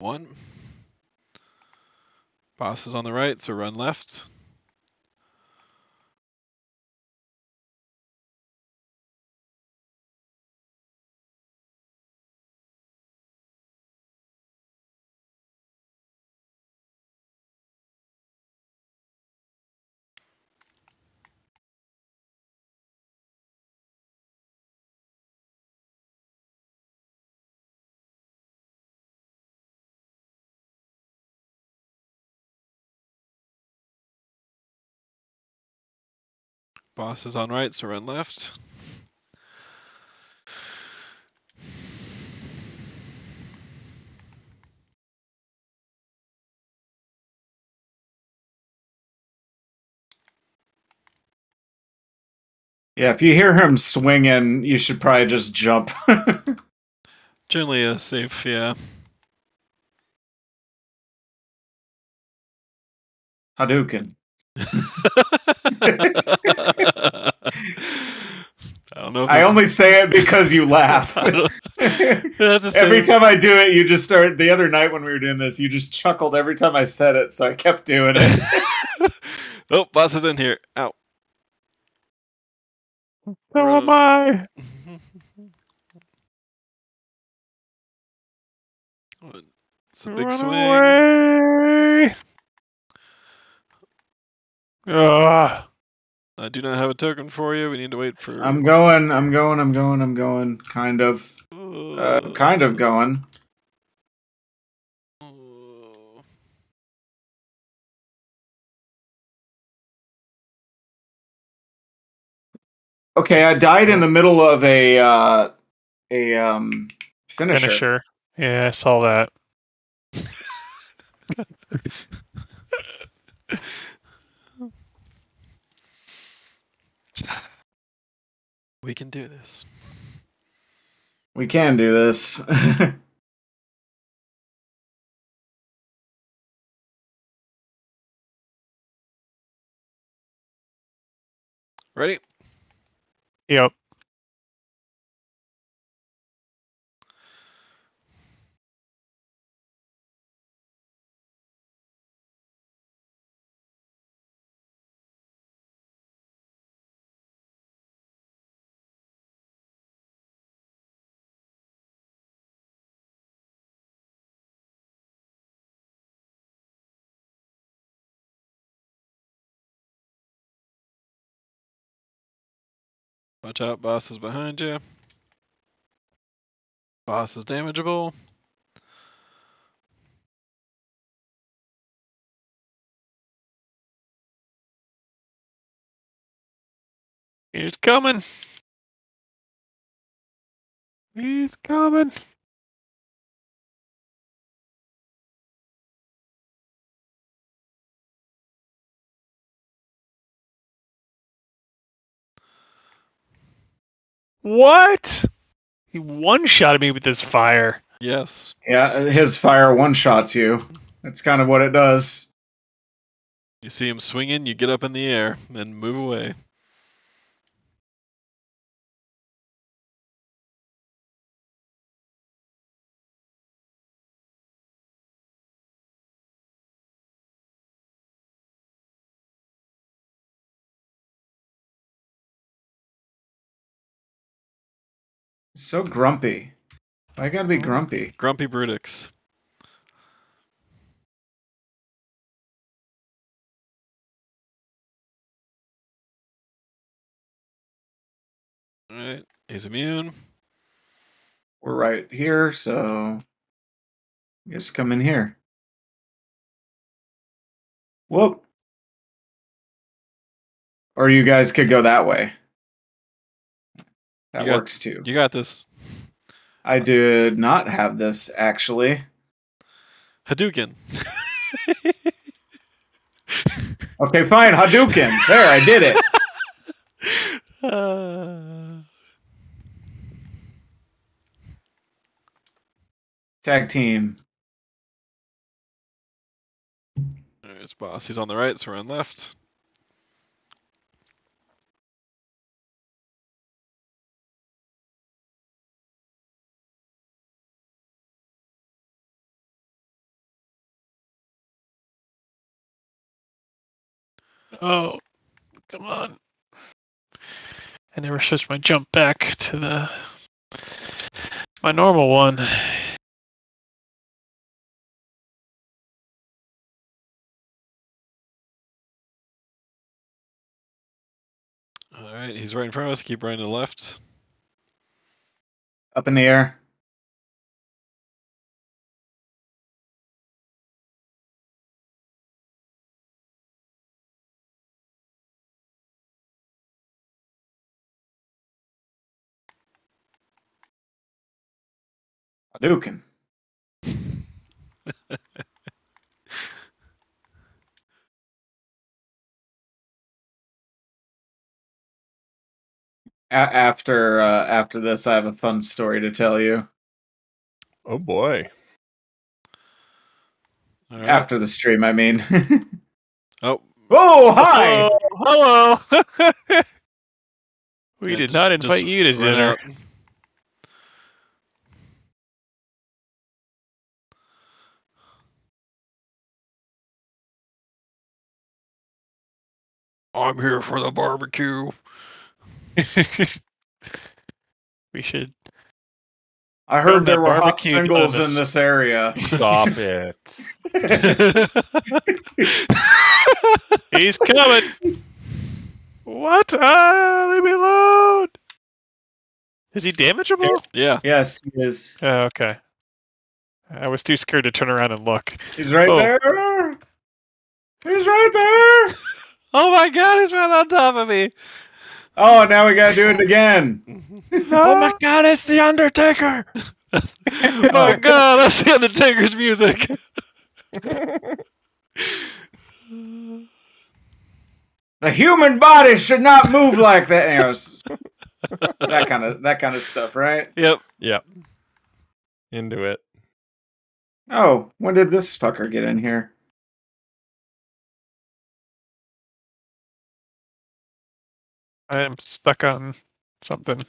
One. Boss is on the right, so run left. Boss is on right, so run left. Yeah, if you hear him swinging, you should probably just jump. Generally a safe, yeah. Hadouken. I don't know if I this only say it because you laugh. Every time I do it, you just start. The other night when we were doing this, you just chuckled every time I said it, so I kept doing it. Oh, boss is in here. Ow. So am I. It's a big Run swing. away. Ugh. I do not have a token for you. We need to wait for. I'm going. Kind of. Kind of going. Okay, I died in the middle of a finisher. Yeah, I saw that. We can do this. We can do this. Ready? Yep. Watch out, boss is behind you. Boss is damageable. He's coming. He's coming. What? He one-shotted me with this fire. Yes. Yeah, his fire one-shots you. That's kind of what it does. You see him swinging, you get up in the air and move away. So grumpy. I gotta be grumpy. Grumpy Brutix. Alright, he's immune. We're right here, so just come in here. Whoop. Or you guys could go that way. That works too. You got this. I did not have this, actually. Hadouken. Okay, fine. Hadouken. There, I did it. Tag team. Alright, it's boss. He's on the right, so we're on left. Oh, come on. I never switched my jump back to my normal one. Alright, he's right in front of us. Keep running to the left. Up in the air. Hadouken. After this, I have a fun story to tell you. Oh boy. All right. After the stream, I mean. Oh, Oh, hi! Hello. We yeah, did not invite you to run dinner. out. I'm here for the barbecue. We should. I Film heard there that were hot barbecue singles on in this- this area. Stop it. He's coming. What? Leave me alone. Is he damageable? Yeah. Yes, he is. Oh, okay. I was too scared to turn around and look. He's right Oh. there. He's right there. Oh my God, he's right on top of me. Oh, now we gotta do it again. Oh my god, it's the Undertaker! Oh my God, that's the Undertaker's music. The human body should not move like that. Anyways, that kind of stuff, right? Yep. Yep. Into it. Oh, when did this fucker get in here? I'm stuck on something.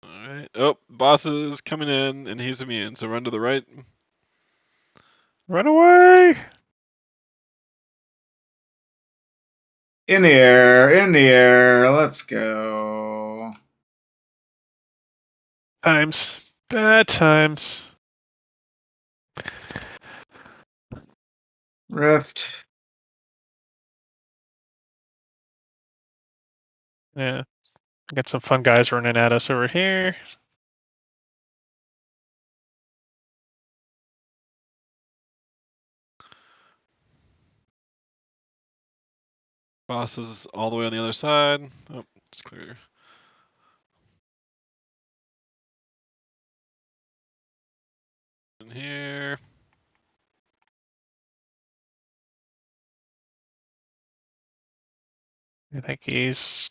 All right. Oh, boss is coming in, and he's immune. So run to the right. Run away! In the air. Let's go. Times. Bad times. Rift. Yeah. Got some fun guys running at us over here. Boss is all the way on the other side. Oh, it's clear. In here. I think he's.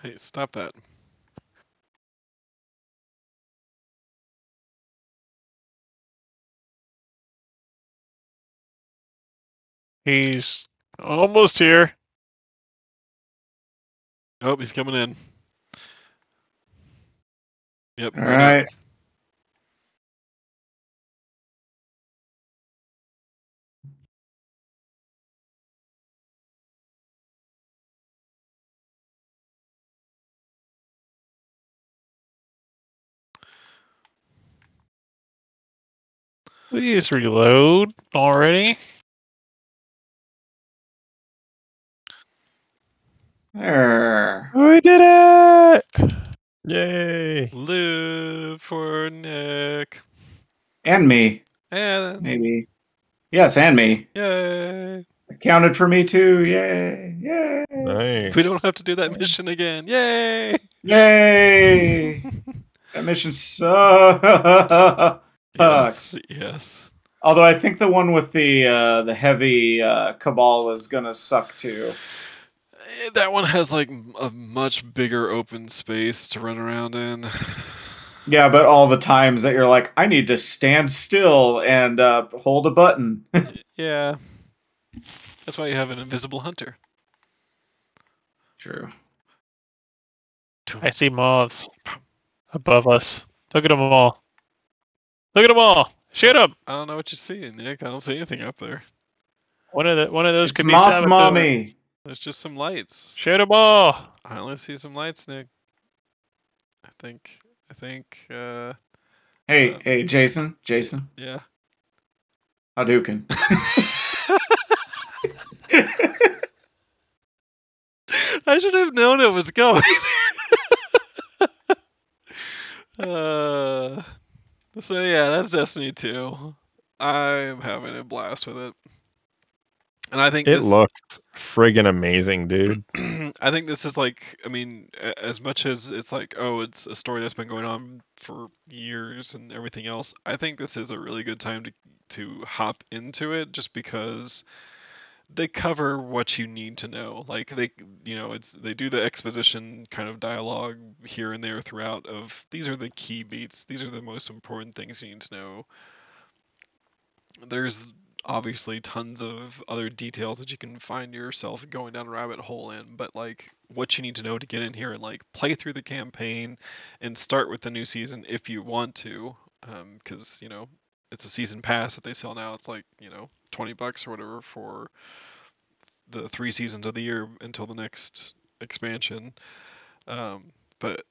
Hey, stop that. He's almost here. Oh, he's coming in. Yep. All right right. up. Please reload already. There. We did it! Yay! Live for Nick. And me, And maybe. Yes, and me. yay. Accounted for me too. Yay. Yay. Nice. We don't have to do that mission again. Yay. Yay. That mission sucks. Yes. Yes. Although I think the one with the heavy cabal is gonna suck too. That one has like a much bigger open space to run around in. Yeah, but all the times that you're like, I need to stand still and hold a button. Yeah. That's why you have an invisible hunter. True. I see moths above us. Look at them all. Look at them all. Shoot them. I don't know what you see, Nick. I don't see anything up there. One of those It's could be Moth Sabathan. Mommy. There's just some lights. Shoot them all. I only see some lights, Nick. I think. Hey, Jason. Yeah. Hadouken. I should have known it was coming. So yeah, that's Destiny 2. I'm having a blast with it. And I think It looks friggin' amazing, dude. I think this is like, I mean, as much as it's like, oh, it's a story that's been going on for years and everything else, I think this is a really good time to hop into it just because they cover what you need to know. Like they do the exposition kind of dialogue here and there throughout of these are the key beats, these are the most important things you need to know. There's obviously tons of other details that you can find yourself going down a rabbit hole in, but like what you need to know to get in here and like play through the campaign and start with the new season if you want to, because it's a season pass that they sell now. It's like $20 or whatever for the 3 seasons of the year until the next expansion. But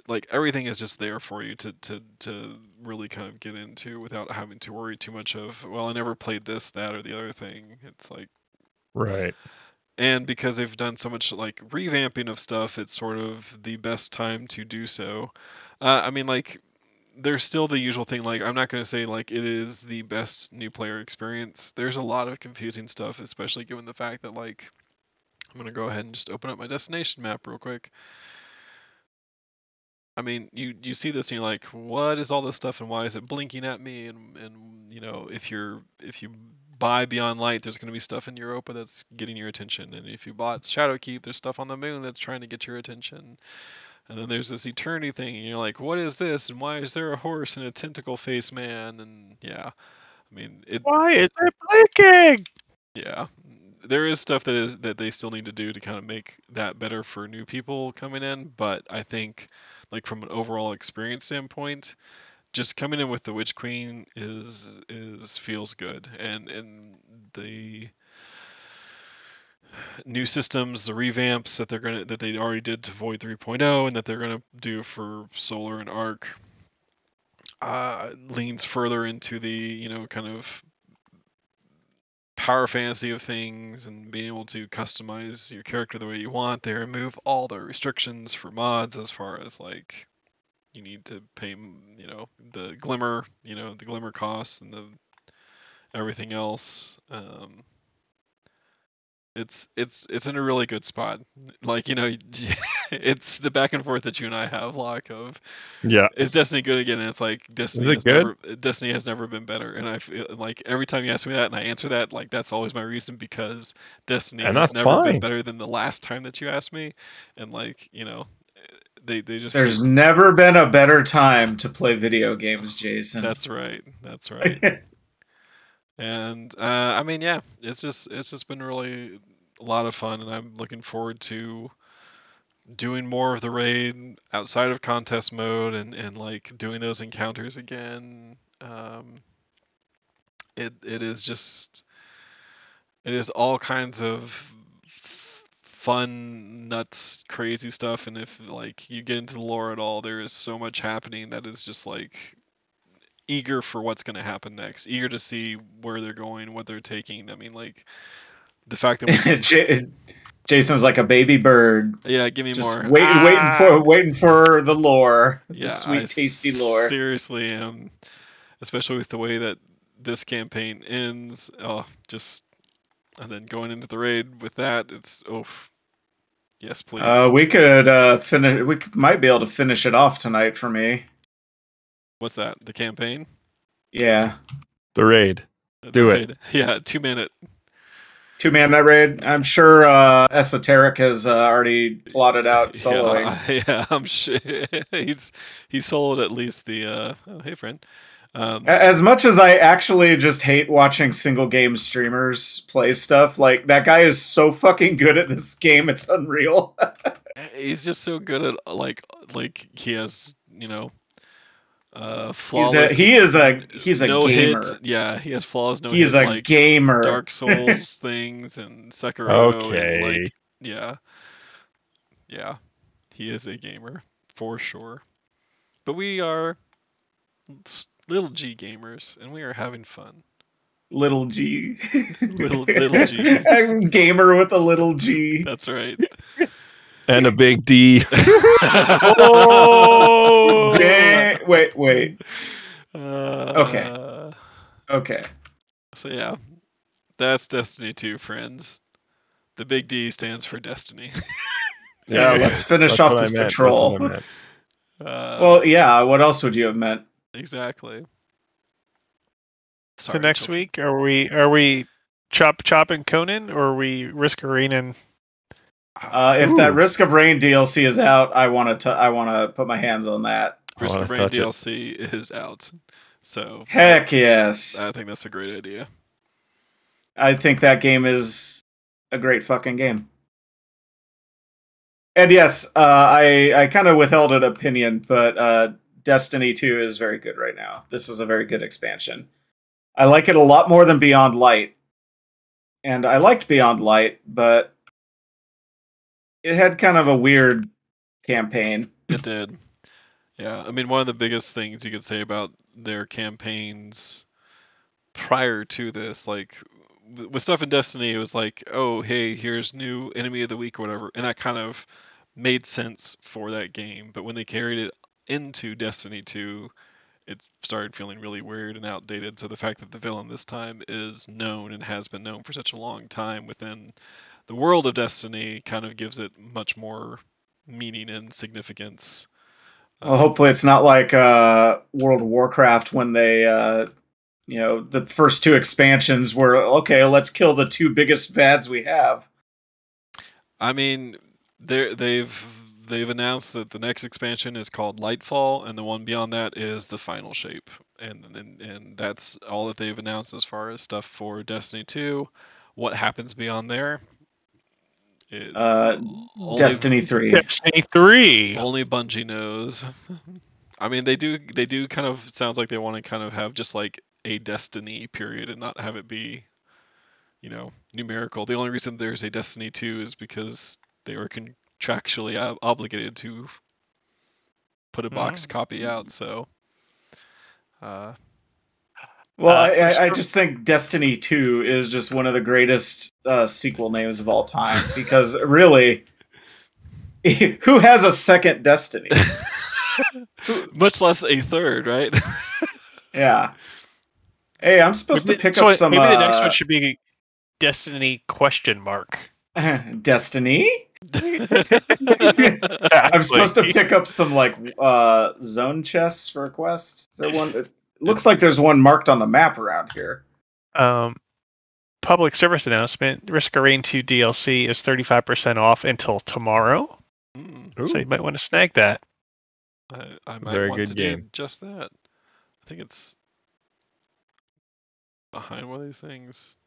like everything is just there for you to really kind of get into without having to worry too much of, well, I never played this, that, or the other thing. It's like, Right. and because they've done so much like revamping of stuff, it's sort of the best time to do so. I mean, like, there's still the usual thing. Like, I'm not going to say like it is the best new player experience. There's a lot of confusing stuff, especially given the fact that like, I'm going to go ahead and just open up my destination map real quick. I mean, you see this and you're like, what is all this stuff and why is it blinking at me? And if you buy Beyond Light, there's going to be stuff in Europa that's getting your attention, and if you bought Shadowkeep, there's stuff on the moon that's trying to get your attention. And then there's this Eternity thing, and you're like, what is this? And why is there a horse and a tentacle face man? And yeah, I mean, Why is it blinking? yeah, there is stuff that they still need to do to kind of make that better for new people coming in, but I think like from an overall experience standpoint, just coming in with the Witch Queen is feels good, and the new systems, the revamps that they already did to Void 3.0 and that they're gonna do for Solar and Arc, leans further into the kind of power fantasy of things and being able to customize your character the way you want. They remove all the restrictions for mods as far as like you need to pay the glimmer costs and the everything else. It's in a really good spot. Like it's the back and forth that you and I have, like of Yeah. is Destiny good again? And it's like Destiny it good? Destiny has never been better. And I feel like every time you ask me that and I answer that, like that's always my reason, because Destiny And has that's never been fine. better than the last time that you asked me. And like they just There's never been a better time to play video games, Jason. That's right. That's right. And I mean, yeah, it's just been really a lot of fun, and I'm looking forward to doing more of the raid outside of contest mode and like doing those encounters again. It is all kinds of fun, nuts, crazy stuff, and if like you get into the lore at all, there is so much happening that is just like eager for what's going to happen next, eager to see where they're going, what they're taking. I mean, like the fact that Jason's like a baby bird. Yeah, give me just more. waiting for the lore, Yeah, the sweet, tasty lore. Seriously am, especially with the way that this campaign ends. Oh, and then going into the raid with that, it's yes, please. We could finish. We might be able to finish it off tonight for me. What's that? The campaign? Yeah. The raid. Do it. Yeah, 2-minute. 2-man raid. I'm sure Esoteric has already plotted out soloing. Yeah, I'm sure he's soloed at least the. Oh, hey, friend. As much as I actually just hate watching single game streamers play stuff, like that guy is so fucking good at this game, it's unreal. He's just so good at like he has flawless. He's a no gamer. Hit. Yeah, he has flawless no He's hit. a gamer. Dark Souls things and Sekiro. Okay. And like, yeah, he is a gamer for sure. But we are little G gamers, and we are having fun. Little G. little G. I'm gamer with a little G. That's right. And a big D. Oh! Wait. Okay. So yeah, that's Destiny 2, friends. The big D stands for Destiny. Yeah, let's finish off this patrol. Well, yeah. What else would you have meant? Exactly. Sorry, so next week, are we Chop and Conan, or we Risk of Rain and If that Ooh. Risk of Rain DLC is out, I want to put my hands on that. Risk wanna of Rain touch it. DLC is out, so Heck yes. I think that's a great idea. I think that game is a great fucking game. And yes, I kind of withheld an opinion, but Destiny 2 is very good right now. This is a very good expansion. I like it a lot more than Beyond Light. And I liked Beyond Light, but it had kind of a weird campaign. It did. Yeah, I mean, one of the biggest things you could say about their campaigns prior to this, like with stuff in Destiny, it was like, oh, hey, here's new enemy of the week or whatever, and that kind of made sense for that game. But when they carried it into Destiny 2, it started feeling really weird and outdated. So the fact that the villain this time is known and has been known for such a long time within the world of Destiny kind of gives it much more meaning and significance. Well, hopefully it's not like World of Warcraft when they, the first two expansions were, okay, let's kill the two biggest bads we have. I mean, they've announced that the next expansion is called Lightfall, and the one beyond that is the Final Shape, and that's all that they've announced as far as stuff for Destiny 2. What happens beyond there? Destiny 3. Destiny 3. Only Bungie knows. I mean, they do kind of sounds like they want to kind of have just like a Destiny period and not have it be, numerical. The only reason there's a Destiny 2 is because they were contractually obligated to put a box copy out. So, well, I just think Destiny 2 is just one of the greatest sequel names of all time because really, who has a second Destiny? Much less a third, right? Yeah. Hey, I'm supposed to pick up some. Maybe the next one should be Destiny ? Destiny? Exactly. I'm supposed to pick up some zone chests for a quest. Is there one? It looks like there's one marked on the map around here. Public service announcement: Risk of Rain 2 DLC is 35% off until tomorrow. So you might want to snag that. I might Very want good to game. do just that. I think it's behind one of these things.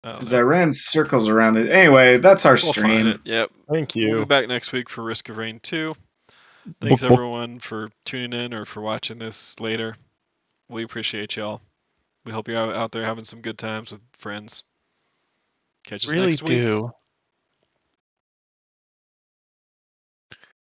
Because I ran circles around it. Anyway, that's our We'll find stream. it. Yep. Thank We'll you. be back next week for Risk of Rain 2. Thanks everyone for tuning in or for watching this later. We appreciate y'all. We hope you're out there having some good times with friends. Catch us Really next week. do.